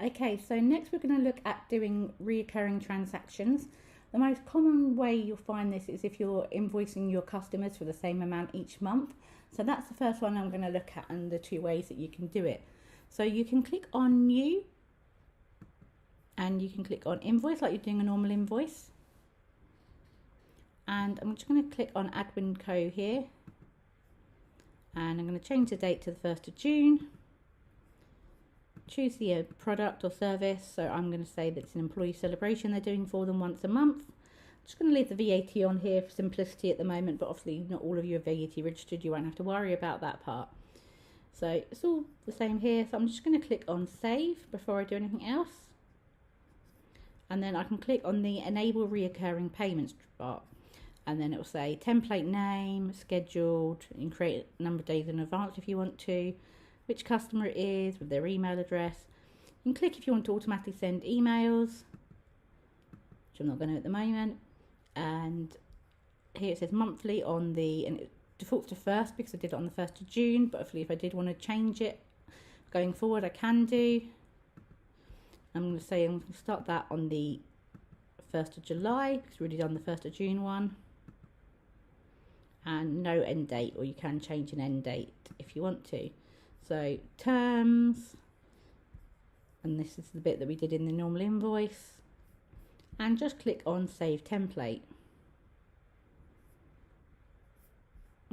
Okay, so next we're going to look at doing reoccurring transactions. The most common way you'll find this is if you're invoicing your customers for the same amount each month. So that's the first one I'm going to look at, and the two ways that you can do it. So you can click on New, and you can click on Invoice like you're doing a normal invoice. And I'm just going to click on Add Winco here, and I'm going to change the date to the 1st of June. Choose the product or service, so I'm going to say that it's an employee celebration they're doing for them once a month. I'm just going to leave the VAT on here for simplicity at the moment, but obviously not all of you are VAT registered, you won't have to worry about that part. So it's all the same here, so I'm just going to click on Save before I do anything else. And then I can click on the Enable Reoccurring Payments part, and then it will say template name, scheduled, you can create a number of days in advance if you want to, which customer it is with their email address. You can click if you want to automatically send emails, which I'm not going to at the moment. And here it says monthly on the, and it defaults to 1st because I did it on the 1st of June, but hopefully if I did want to change it going forward, I can do. I'm going to say I'm going to start that on the 1st of July because we already done the 1st of June one. And no end date, or you can change an end date if you want to. So terms, and this is the bit that we did in the normal invoice, and just click on Save Template.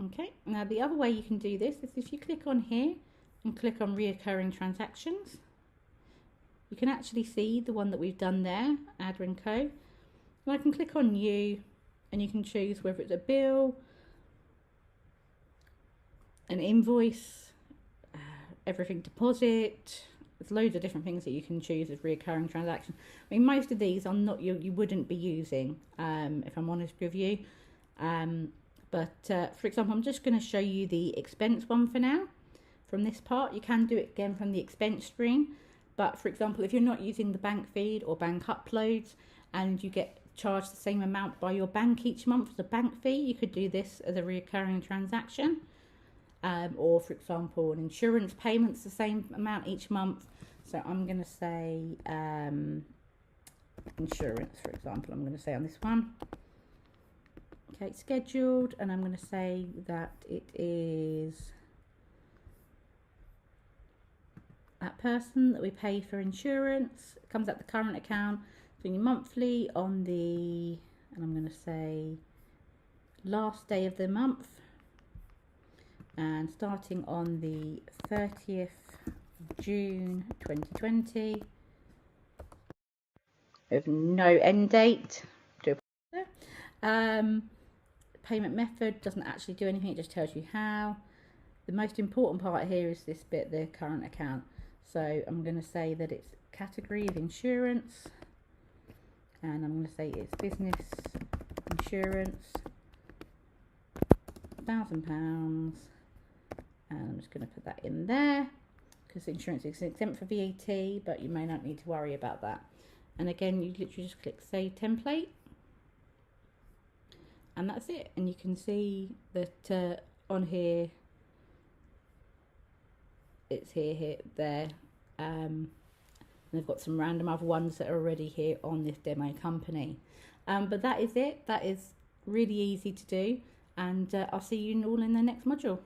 Okay, now the other way you can do this is if you click on here and click on Reoccurring Transactions, you can actually see the one that we've done there, Add Winco. And I can click on New, and you can choose whether it's a bill, an invoice, everything deposit. There's loads of different things that you can choose as reoccurring transactions. I mean, most of these are not you wouldn't be using, if I'm honest with you. But for example, I'm just going to show you the expense one for now. From this part, you can do it again from the expense screen. But for example, if you're not using the bank feed or bank uploads, and you get charged the same amount by your bank each month as a bank fee, you could do this as a reoccurring transaction. Or for example, an insurance payment's the same amount each month. So I'm going to say insurance, for example, I'm going to say on this one. Okay, scheduled, and I'm going to say that it is that person that we pay for insurance. It comes out the current account, doing monthly on the, and I'm going to say last day of the month. And starting on the 30th of June 2020 with no end date. Payment method doesn't actually do anything, it just tells you how. The most important part here is this bit, the current account. So I'm going to say that it's category of insurance, and I'm going to say it's business insurance, £1,000. And I'm just going to put that in there because insurance is exempt for VAT, but you may not need to worry about that. And again, you literally just click Save Template, and that's it. And you can see that on here, it's here, there. And they've got some random other ones that are already here on this demo company. But that is it. That is really easy to do. And I'll see you all in the next module.